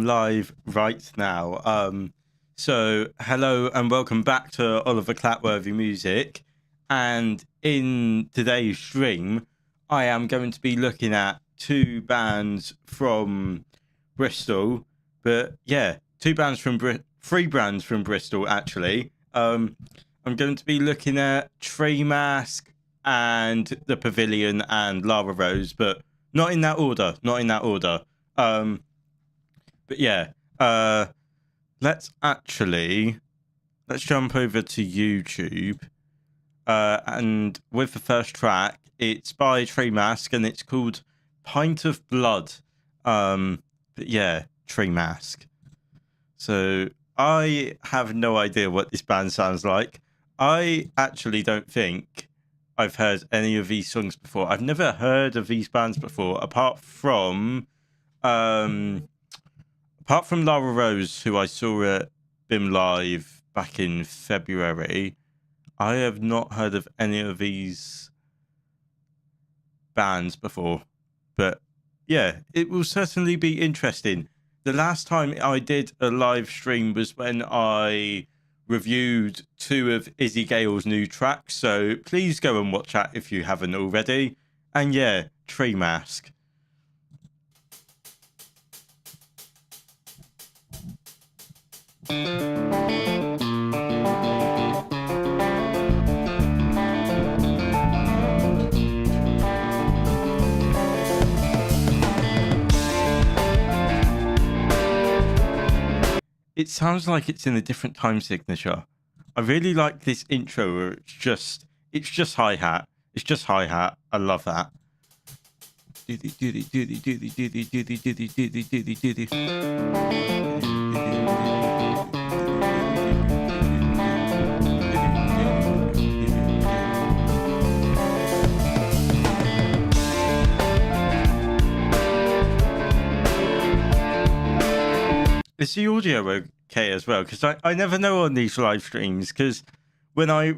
am live right now. So hello and welcome back to Oliver Clapworthy Music. And in today's stream, I am going to be looking at two bands from Bristol. But yeah, three bands from Bristol actually. I'm going to be looking at Treemask and the Pavilion and Lara Rxse, but not in that order. But yeah, let's jump over to YouTube. And with the first track, it's by Treemask and it's called Pint of Blood. But yeah, Treemask. So I have no idea what this band sounds like. I actually don't think I've heard any of these songs before. I've never heard of these bands before, apart from Lara Rxse, who I saw at BIM Live back in February. I have not heard of any of these bands before. But yeah, it will certainly be interesting. The last time I did a live stream was when I reviewed two of Izzy Gale's new tracks. So please go and watch that if you haven't already. And yeah, Treemask. It sounds like it's in a different time signature. I really like this intro where it's just hi-hat. It's just hi-hat. I love that. Is the audio okay as well? Because I never know on these live streams, because when I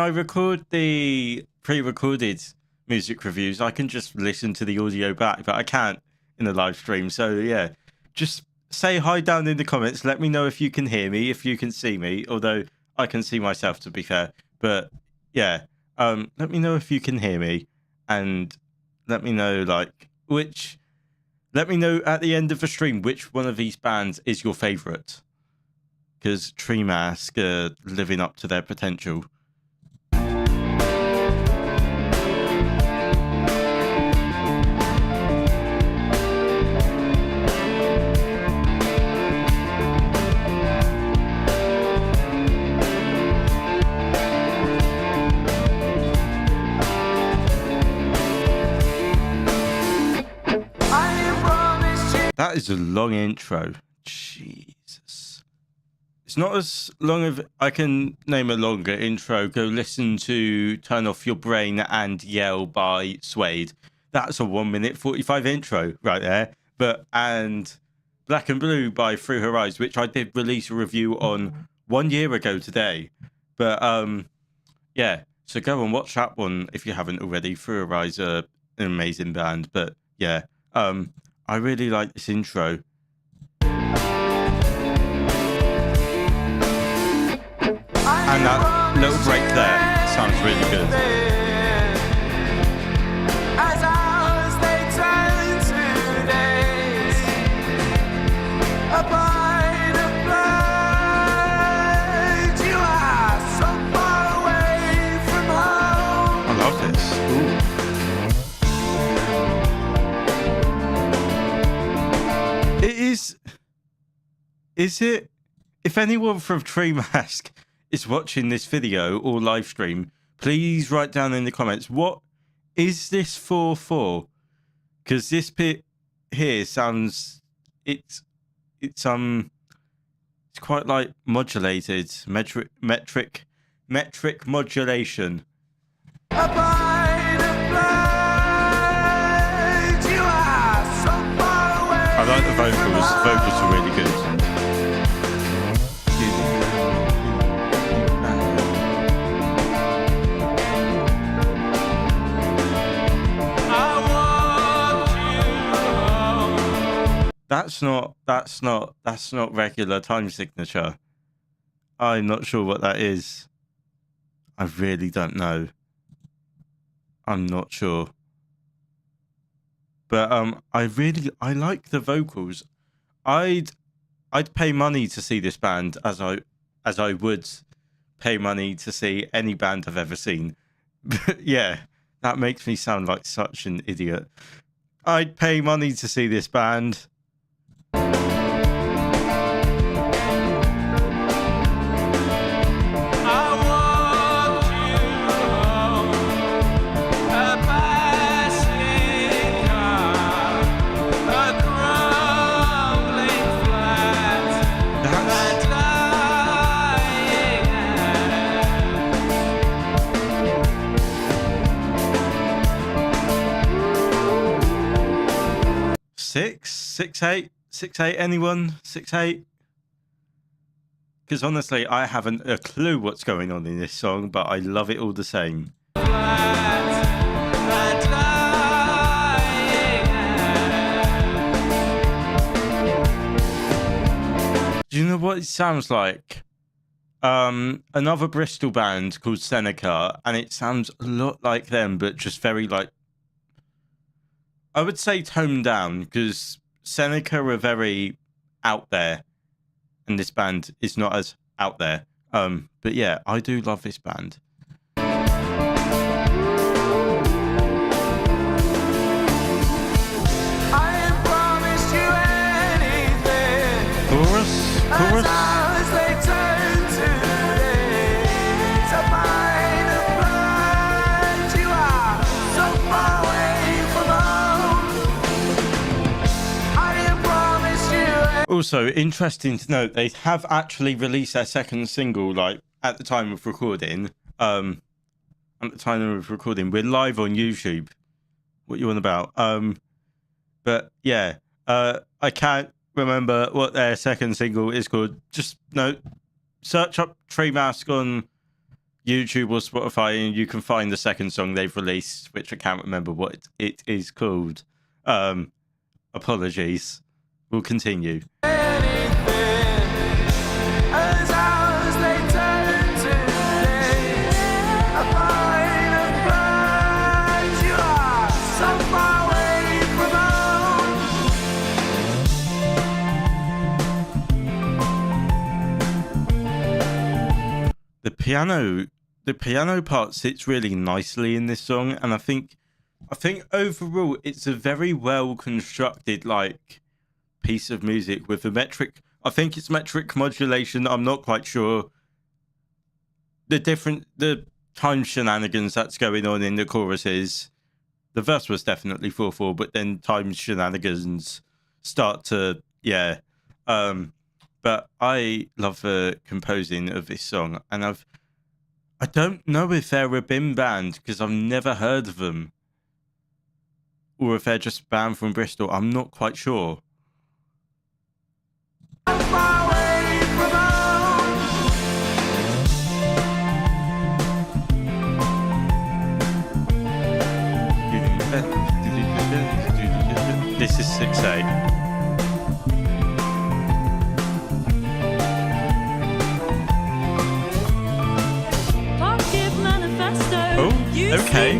record the pre-recorded music reviews, I can just listen to the audio back, but I can't in the live stream. So yeah, just say hi down in the comments. Let me know if you can hear me, if you can see me, although I can see myself, to be fair. But yeah, let me know if you can hear me, and let me know Let me know at the end of the stream which one of these bands is your favourite. Because Treemask are living up to their potential. That is a long intro. Jesus. It's not as long as I can name a longer intro. Go listen to Turn Off Your Brain and Yell by Suede. That's a 1 minute 45 intro right there. And Black and Blue by Through Her Eyes, which I did release a review on 1 year ago today. But yeah, so go and watch that one if you haven't already. Through Her Eyes are an amazing band. But yeah, I really like this intro. And that little break there sounds really good. As hours they turn to days, a pint of blood, you are so far away from home. I love this. Ooh. Is it? If anyone from Treemask is watching this video or live stream, please write down in the comments, what is this for? Because this bit here sounds, it's quite like modulated, metric modulation. A pint of blood, you are so far away. I like the vocals. The vocals are really good. That that's not regular time signature. I'm not sure what that is. I really don't know. I'm not sure. But I like the vocals. I'd pay money to see this band as I would pay money to see any band I've ever seen. But yeah, that makes me sound like such an idiot. I'd pay money to see this band. Six, eight, anyone? 6'8"? Because honestly, I haven't a clue what's going on in this song, but I love it all the same. Do you know what it sounds like? Another Bristol band called Seneca, and it sounds a lot like them, but just very like, I would say toned down, because Seneca are very out there, and this band is not as out there. But yeah, I do love this band. Chorus. Also, interesting to note, they have actually released their second single, like, at the time of recording. We're live on YouTube. What you on about? But yeah, I can't remember what their second single is called. Just search up Treemask on YouTube or Spotify, and you can find the second song they've released, which I can't remember what it is called. Apologies. We'll continue. The piano part sits really nicely in this song, and I think overall it's a very well constructed like piece of music with the metric. I think it's metric modulation. I'm not quite sure. The time shenanigans that's going on in the choruses. The verse was definitely 4/4, but then time shenanigans start to but I love the composing of this song, and I don't know if they're a BIM band because I've never heard of them, or if they're just a band from Bristol. I'm not quite sure. This is 6/8. Okay.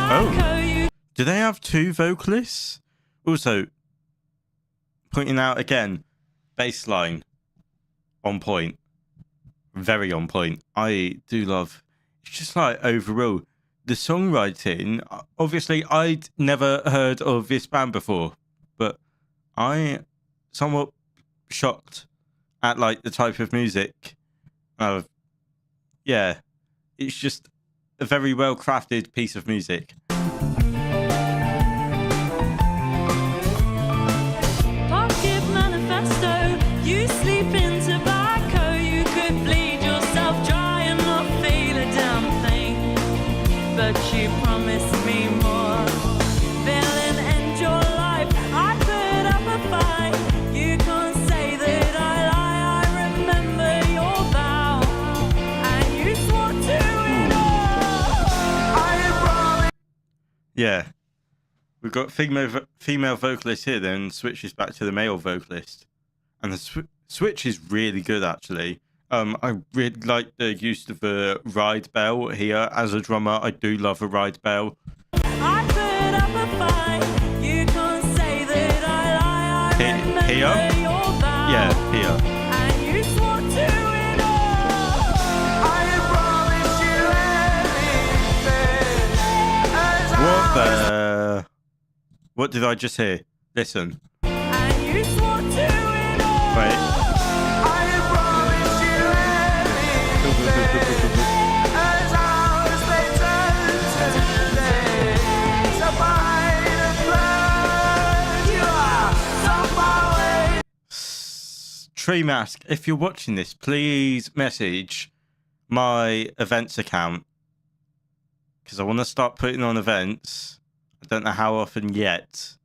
Oh. Do they have two vocalists? Also, pointing out again, bass line on point. Very on point. I do love. It's just like overall, the songwriting. Obviously, I'd never heard of this band before, but I somewhat shocked at like the type of music. Yeah, it's just a very well crafted piece of music. Pocket manifesto, you sleep in tobacco, you could bleed yourself dry and not feel a damn thing. But you promised me more. Villain, end your life. I put up a fight. You can't say that I lie. I remember your vow, and you swore to it all. Yeah. We've got female vocalist here, then switches back to the male vocalist. And the switch is really good, actually. I really like the use of the ride bell here. As a drummer, I do love a ride bell. I put up a fight. You can't say that I lie. I remember Here? your vow. Yeah, here. And you swore to it all. I promise you anything. What the... What did I just hear? Listen. And you swore to it all. Wait. Treemask, if you're watching this, please message my events account, because I want to start putting on events. I don't know how often yet,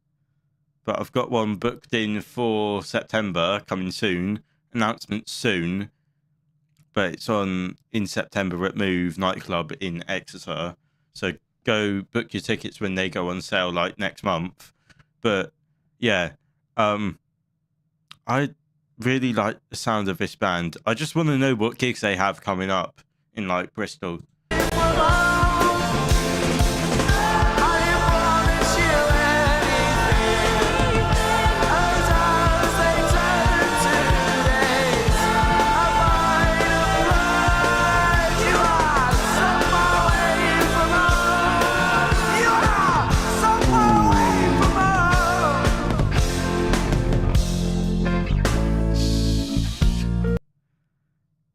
but I've got one booked in for September, coming soon. Announcement soon, but it's on in September at Move nightclub in Exeter. So go book your tickets when they go on sale, like next month. But yeah, I really like the sound of this band. I just want to know what gigs they have coming up in like Bristol.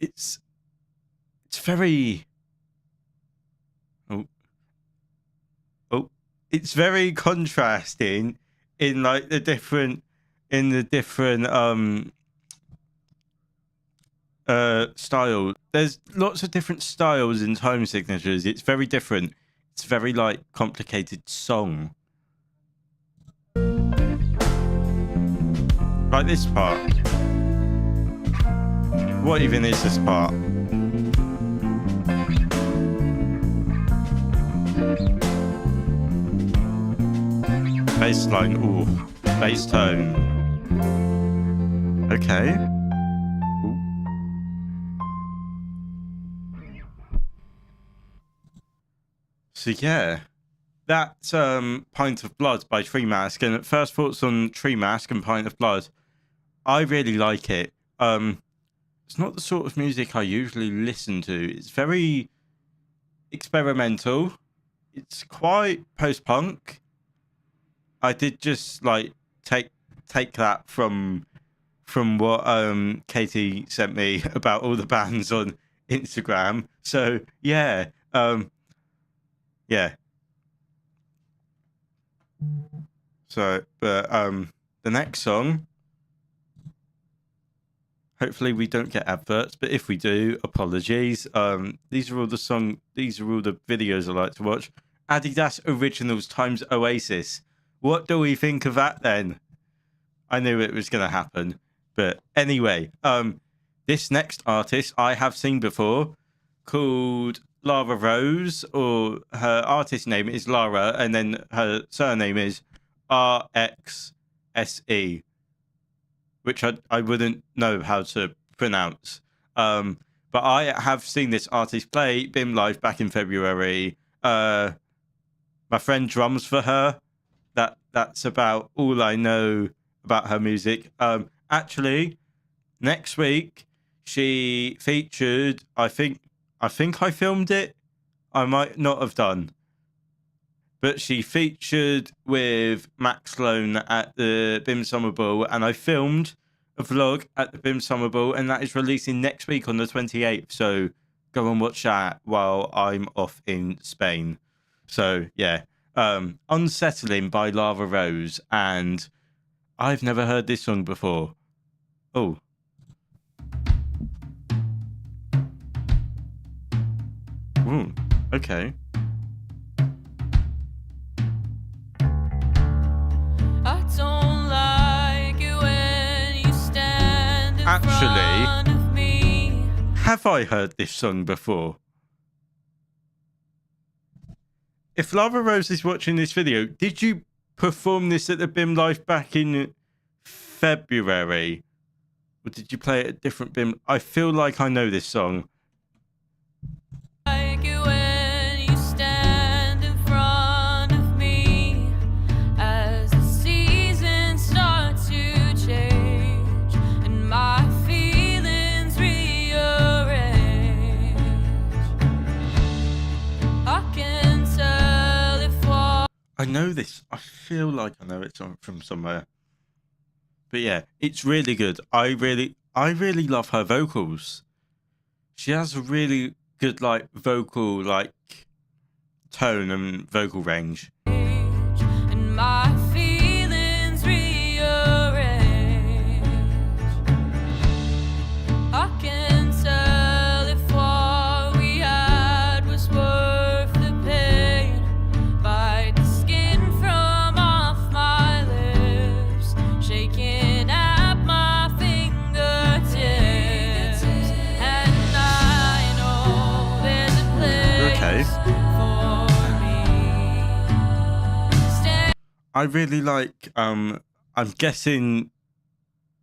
It's very it's very contrasting in like the different style. There's lots of different styles in time signatures. It's very different. It's very like complicated song. Like this part. What even is this part? Bass line, ooh, bass tone. Okay. Ooh. So yeah, that's Pint of Blood by Treemask. And at first thoughts on Treemask and Pint of Blood, I really like it. It's not the sort of music I usually listen to. It's very experimental. It's quite post-punk. I did just like take that from what Katie sent me about all the bands on Instagram. So yeah, yeah. So, but the next song. Hopefully we don't get adverts, but if we do, apologies. These are all the videos I like to watch. Adidas Originals times Oasis. What do we think of that then? I knew it was going to happen. But anyway, this next artist I have seen before, called Lara Rxse, or her artist name is Lara, and then her surname is Rxse, which I wouldn't know how to pronounce. But I have seen this artist play BIM Live back in February. My friend drums for her. That's about all I know about her music. Actually, next week she featured. I think I filmed it. I might not have done. But she featured with Max Sloan at the BIM Summer Ball, and I filmed a vlog at the BIM Summer Ball, and that is releasing next week on the 28th. So go and watch that while I'm off in Spain. So yeah, Unsettling by Lara Rxse, and I've never heard this song before. Oh. Ooh, okay. Actually, have I heard this song before? If Lara Rxse is watching this video, did you perform this at the BIM Live back in February? Or did you play it at different BIM? I feel like I know this song. Like it when you stand in front of me as the seasons start to change and my feelings rearrange. I can tell if what I know this. I feel like I know it from somewhere. But yeah, it's really good. I really love her vocals. She has a really good like vocal like tone and vocal range. and my feelings rearrange. I can tell if what we had was worth the pain. Bite the skin from off my lips, shaking at my fingertips. And I know there's a Okay. place for me. I really like I'm guessing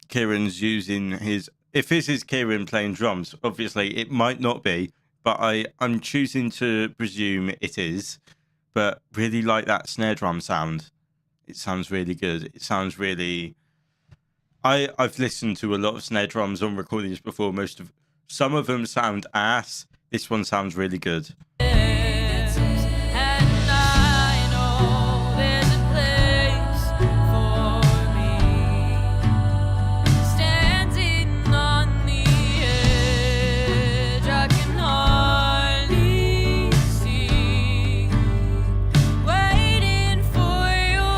Kieran's using his, if this is Kieran playing drums, obviously it might not be, but I'm choosing to presume it is. But really like that snare drum sound. It sounds really good. It sounds really I've listened to a lot of snare drums on recordings before. Some of them sound ass. This one sounds really good. And I know there's a place for me, standing on the edge. I can hardly see, waiting for your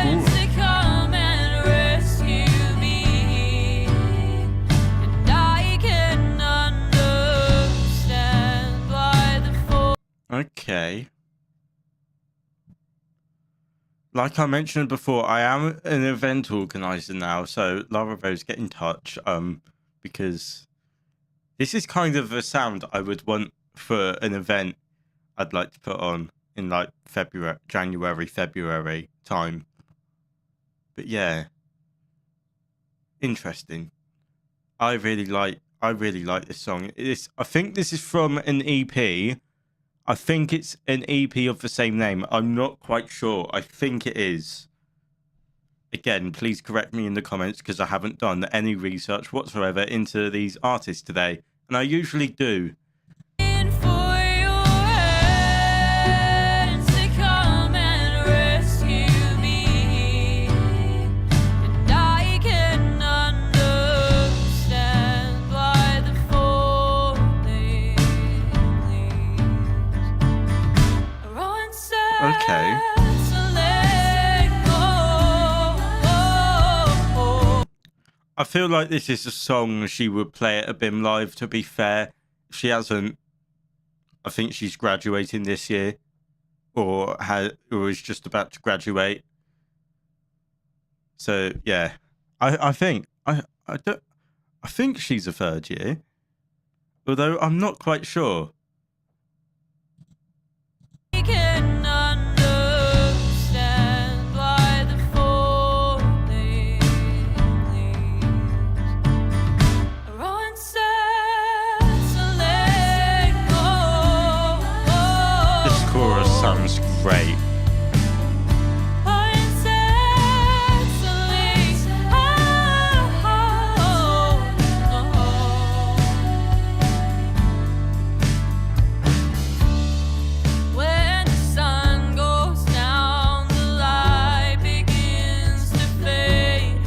hands to come and rescue me. And I can understand why the Okay. Like I mentioned before, I am an event organizer now, so Lara Rose, get in touch. Because this is kind of a sound I would want for an event I'd like to put on in like January, February time. But yeah, interesting. I really like this song. I think this is from an EP. I think it's an EP of the same name. I'm not quite sure. I think it is. Again, please correct me in the comments because I haven't done any research whatsoever into these artists today. And I usually do. waiting for your hands to come and rescue me. And I can understand why the falling leaves are unsaid. Okay. To let go. I feel like this is a song she would play at a BIM Live, to be fair. She hasn't. I think she's graduating this year. Or is just about to graduate. So yeah. I think she's a third year. Although I'm not quite sure. I can understand why the falling leaves are unsaid to let go. This chorus sounds great. Unsaid to let When the sun goes down, the light begins to fade.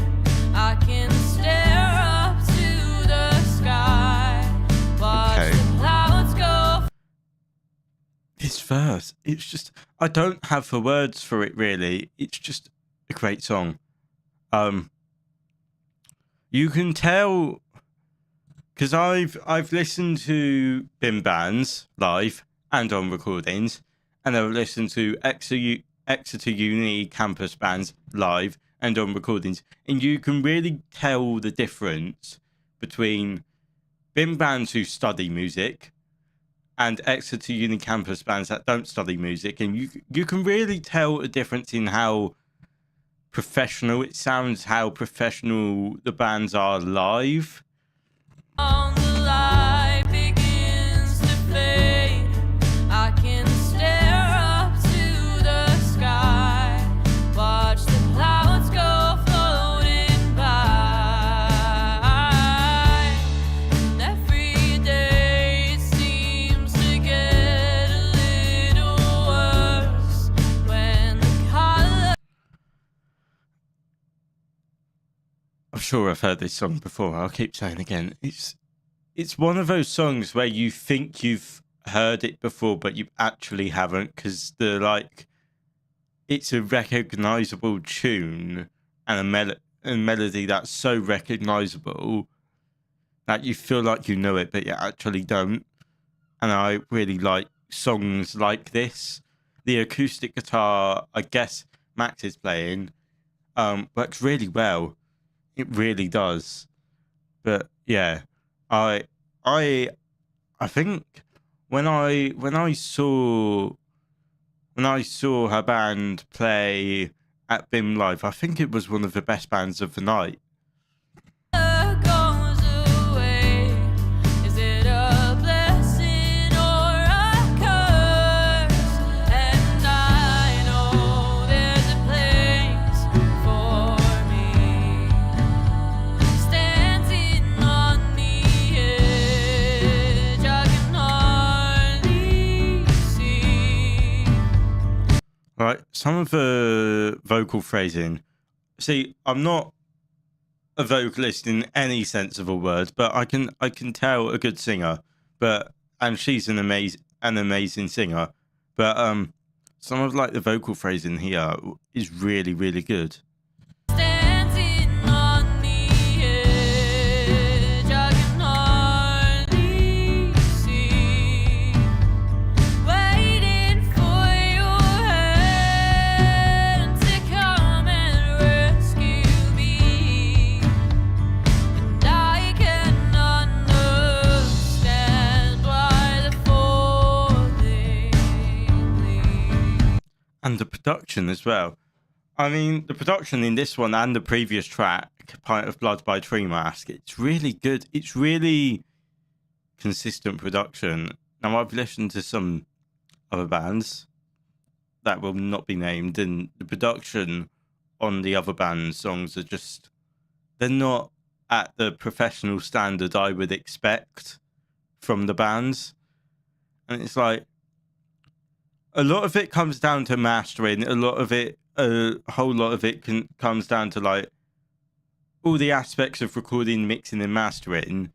I can stare up to the sky, watch Okay. the clouds go. This verse, it's just, I don't have the words for it really. It's just a great song. You can tell because I've listened to BIM bands live and on recordings, and I've listened to Exeter Uni campus bands live and on recordings, and you can really tell the difference between BIM bands who study music and Exeter Uni campus bands that don't study music, and you can really tell a difference in how professional it sounds, how professional the bands are live. On the light begins to fade. I can stare up to the sky, watch the clouds go floating by, and every day it seems to get a little worse when the color. I'm sure I've heard this song before. I'll keep saying again. It's one of those songs where you think you've heard it before, but you actually haven't, because it's a recognizable tune and a melody that's so recognizable that you feel like you know it, but you actually don't. And I really like songs like this. The acoustic guitar, I guess Max is playing, works really well. It really does. But yeah, I think when I saw her band play at BIM Live, I think it was one of the best bands of the night. Goes away. Is it a blessing or a curse? And I know there's a place for me, standing on the edge. I can hardly see. Right, some of the vocal phrasing. See, I'm not a vocalist in any sense of a word, but I can tell a good singer. And she's an amazing singer. But some of the vocal phrasing here is really, really good. Standing on the edge, I can hardly see. Waiting for your hand to come and rescue me, and I can understand why the falling leaves. And the production as well. I mean, the production in this one and the previous track, Pint of Blood by Treemask, it's really good. It's really consistent production. Now, I've listened to some other bands that will not be named, and the production on the other band songs are just, they're not at the professional standard I would expect from the bands. And it's like, a lot of it comes down to mastering. A whole lot of it comes down to all the aspects of recording, mixing, and mastering.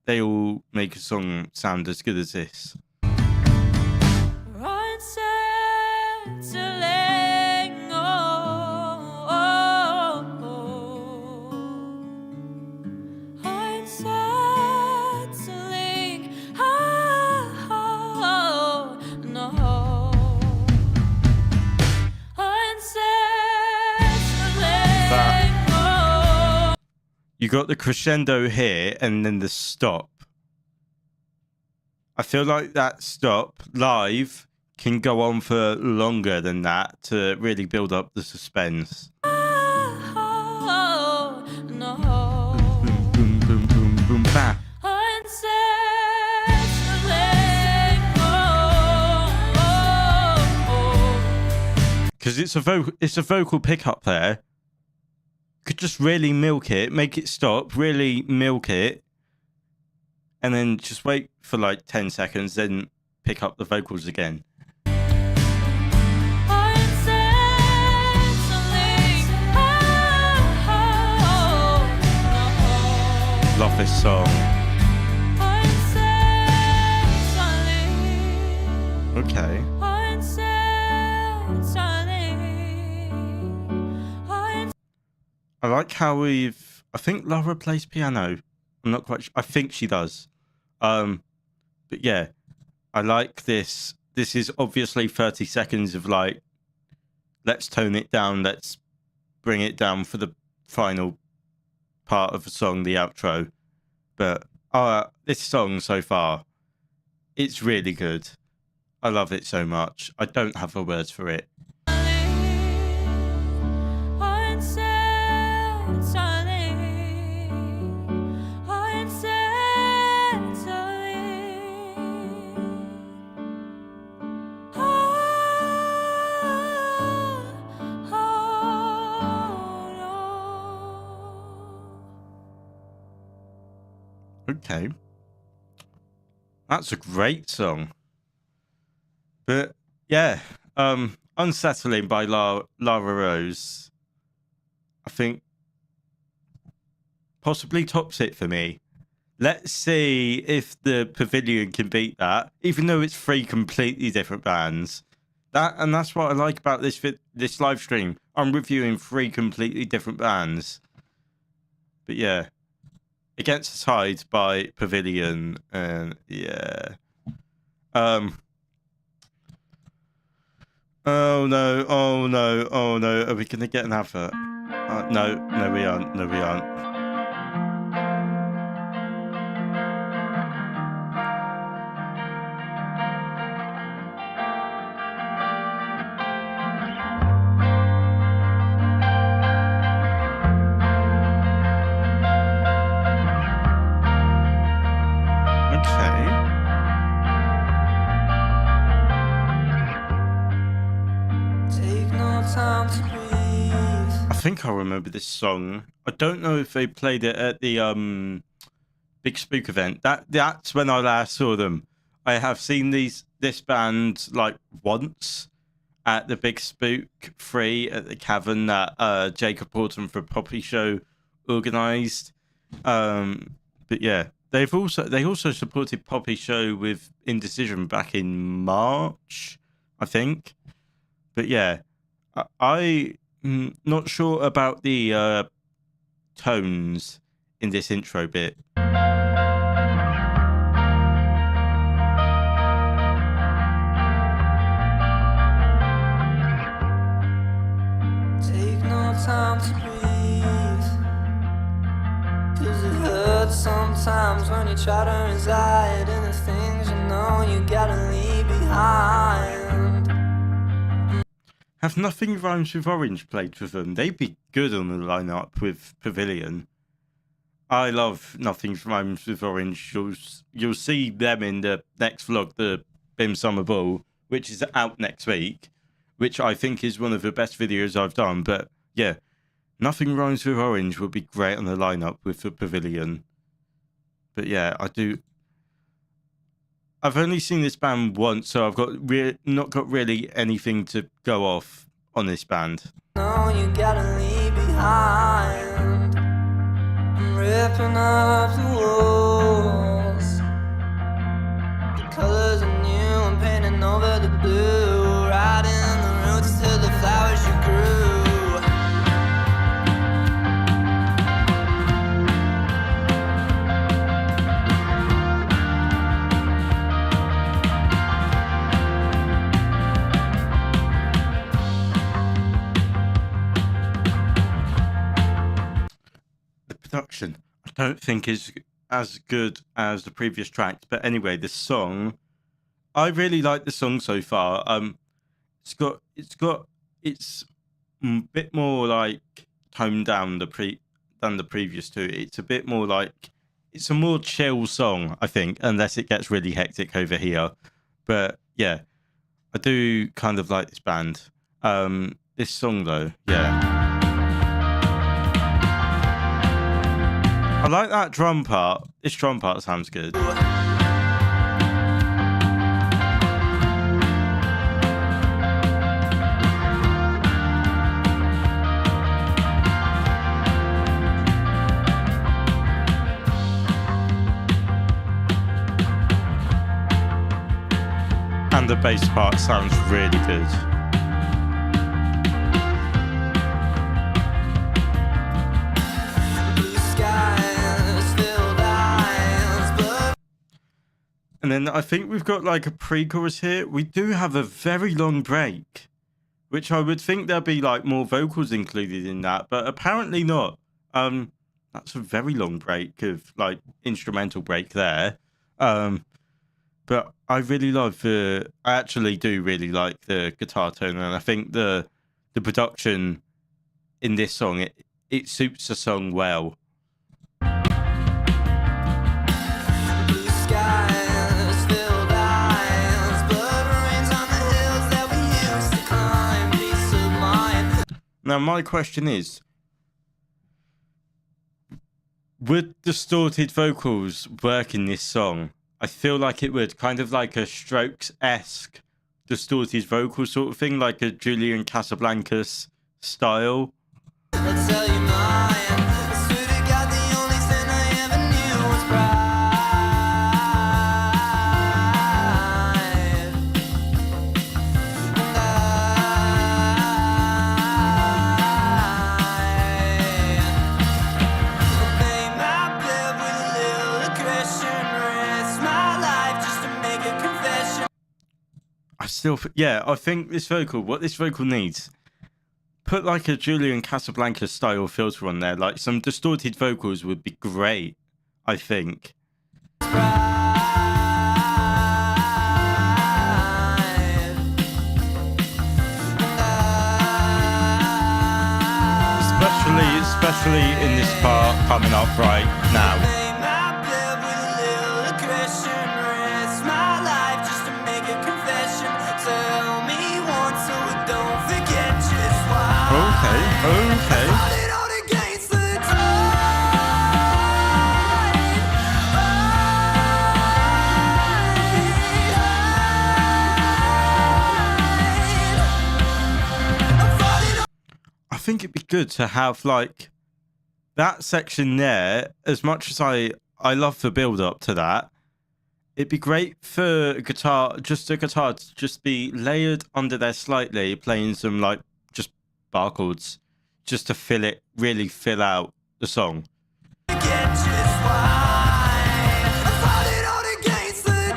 They all make a song sound as good as this. Unsettling, unsettling, no. Unsettling, You got the crescendo here and then the stop. I feel like that stop live can go on for longer than that to really build up the suspense. no. Boom, boom, boom, boom, boom, bah. Because it's a vocal pickup there. Could just really milk it, make it stop, really milk it, and then just wait for 10 seconds, then pick up the vocals again. Love this song. Okay. I like how I think Lara plays piano. I'm not quite sure. I think she does. But yeah, I like this. This is obviously 30 seconds of let's tone it down. Let's bring it down for the final part of the song, the outro. But this song so far It's really good. I love it so much. I don't have the words for it. Okay. That's a great song. But yeah, Unsettling by Lara Rose, I think possibly tops it for me. Let's see if the Pavilion can beat that, even though it's three completely different bands. That's what I like about this live stream. I'm reviewing three completely different bands. But yeah, Against the Tide by Pavilion, and yeah. Oh no, oh no, oh no. Are we gonna get an advert? No, we aren't. No, we aren't. I think I remember this song. I don't know if they played it at the Big Spook event. That's when I last saw them. I have seen this band like once at the Big Spook 3 at the Cavern that Jacob Horton for Poppy Show organised. But yeah, they also supported Poppy Show with Indecision back in March, I think. But yeah, I'm not sure about the tones in this intro bit. Take no time to breathe, 'cause it hurts sometimes when you try to reside in the things you know you gotta leave behind. Have Nothing Rhymes with Orange played with them? They'd be good on the lineup with Pavilion. I love Nothing Rhymes with Orange. You'll see them in the next vlog, the BIM Summer Ball, which is out next week, which I think is one of the best videos I've done. But yeah, Nothing Rhymes with Orange would be great on the lineup with the Pavilion. But yeah, I've only seen this band once, so I've not got really anything to go off on this band. No, you gotta leave behind. I'm ripping up the walls. The colors are new, I'm painting over the blue. Riding the roots to the flowers you grew. Production, I don't think is as good as the previous tracks, but anyway, the song, I really like the song so far. It's a bit more like toned down than the previous two. It's a bit more like, it's a more chill song, I think, unless it gets really hectic over here. But yeah, I do kind of like this band. This song though, yeah. I like that drum part. This drum part sounds good. And the bass part sounds really good. And then I think we've got like a pre-chorus here. We do have a very long break, which I would think there'd be like more vocals included in that, but apparently not. That's a very long break of like instrumental break there. But I really love the. I actually do really like the guitar tone, and I think the production in this song it suits the song well. Blue skies, filled eyes, blood rains on the hills that we used to climb. Peace of mind. Now, my question is, would distorted vocals work in this song? I feel like it would, kind of like a Strokes-esque distorted vocal sort of thing, like a Julian Casablancas style. I'll tell you mine. I swear to God, the only sin I ever knew was pride. And I made my bed with a little aggression, risk my life just to make a confession. I think what this vocal needs, put like a Julian Casablancas style filter on there, like some distorted vocals would be great, I think. Especially in this part coming up right now. Made my bed with a little aggression, risk my life just to make a confession. Tell me once so I don't forget just why. Okay. Fought it out against the I think it'd be good to have like that section there. As much as I love the build up to that, it'd be great for a guitar to just be layered under there slightly, playing some like just bar chords, just to really fill out the song. forget just why. I fought it out against the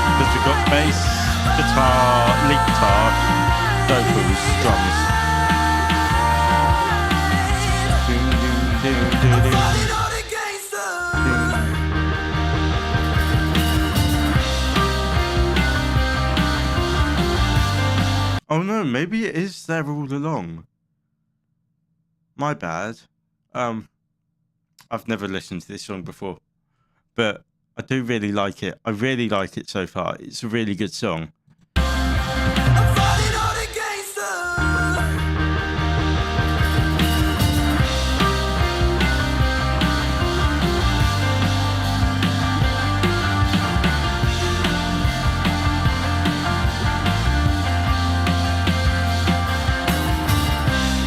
Because we've got bass, guitar, lead guitar, vocals, drums. Fought it out against the Oh no, maybe it is there all along. My bad. I've never listened to this song before, but I do really like it. I really like it so far. It's a really good song. I fought it out against the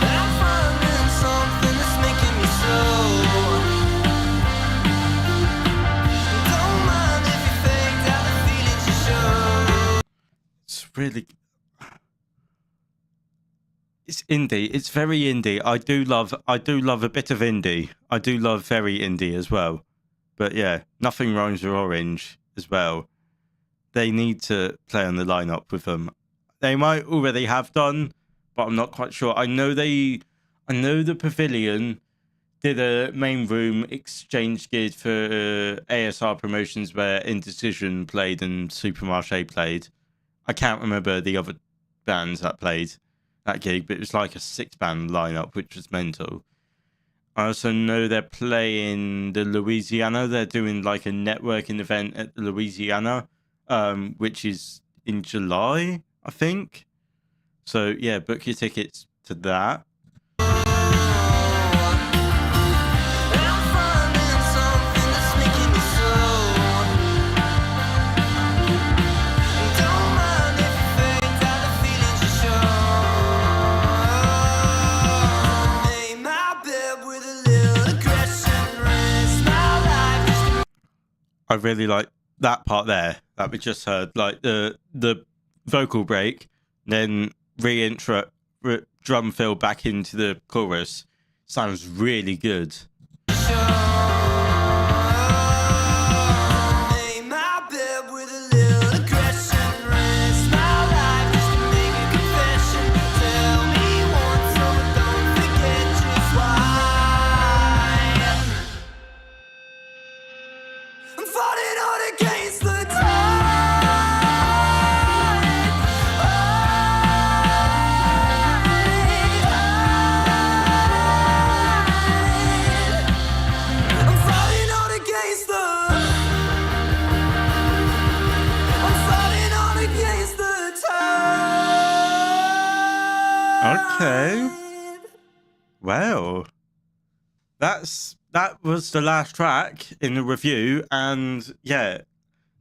I'm finding something that's making me slow. Don't mind if you faked out the feelings you show. It's really. It's indie. It's very indie. I do love a bit of indie. I do love very indie as well. But yeah, Nothing Rhymes with Orange as well. They need to play on the lineup with them. They might already have done, but I'm not quite sure. I know the Pavilion did a main room exchange gig for ASR Promotions where Indecision played and Supermarché played. I can't remember the other bands that played that gig, but it was like a 6-band lineup, which was mental. I also know they're playing the Louisiana. They're doing like a networking event at the Louisiana, which is in July, I think. So yeah, book your tickets to that. I'm finding something that's making me slow. Don't mind if you faked out the feelings you show. Made my bed with a little aggression, risk my life just to I really like that part there that we just heard, like the vocal break, then drum fill back into the chorus. Sounds really good. show. Made my bed with a little aggression, risk my life just to make a confession. Tell me once so I don't forget just why. I'm fighting out against that was the last track in the review, and yeah,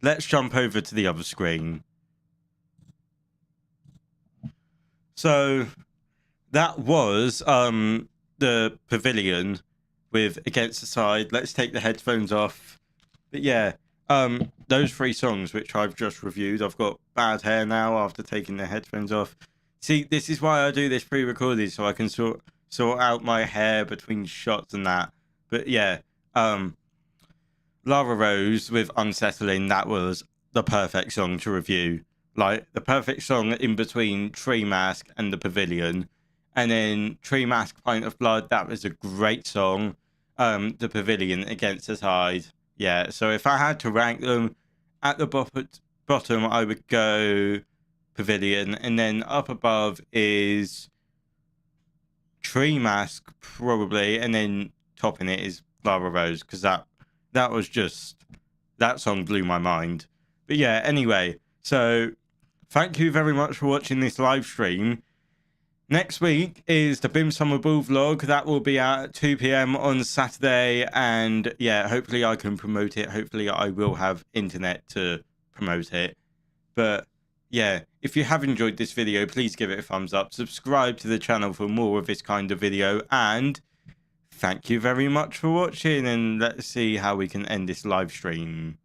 let's jump over to the other screen. So that was the Pavilion with Against the Side. Let's take the headphones off. But yeah, those 3 songs which I've just reviewed. I've got bad hair now after taking the headphones off. See, this is why I do this pre-recorded, so I can sort out my hair between shots and that. But yeah, Lara Rxse with Unsettling, that was the perfect song to review. Like, the perfect song in between Treemask and the Pavilion. And then Treemask, Pint of Blood, that was a great song. The Pavilion, Against the Tide. Yeah, so if I had to rank them, at the bottom I would go Pavilion, and then up above is Treemask probably, and then topping it is Lara Rxse, because that was just, that song blew my mind. But yeah, anyway, so thank you very much for watching this live stream. Next week is the BIM Summer Ball vlog. That will be at 2 p.m. on Saturday. And yeah, hopefully I can promote it. Hopefully I will have internet to promote it. But yeah, if you have enjoyed this video, please give it a thumbs up. Subscribe to the channel for more of this kind of video. And thank you very much for watching. And let's see how we can end this live stream.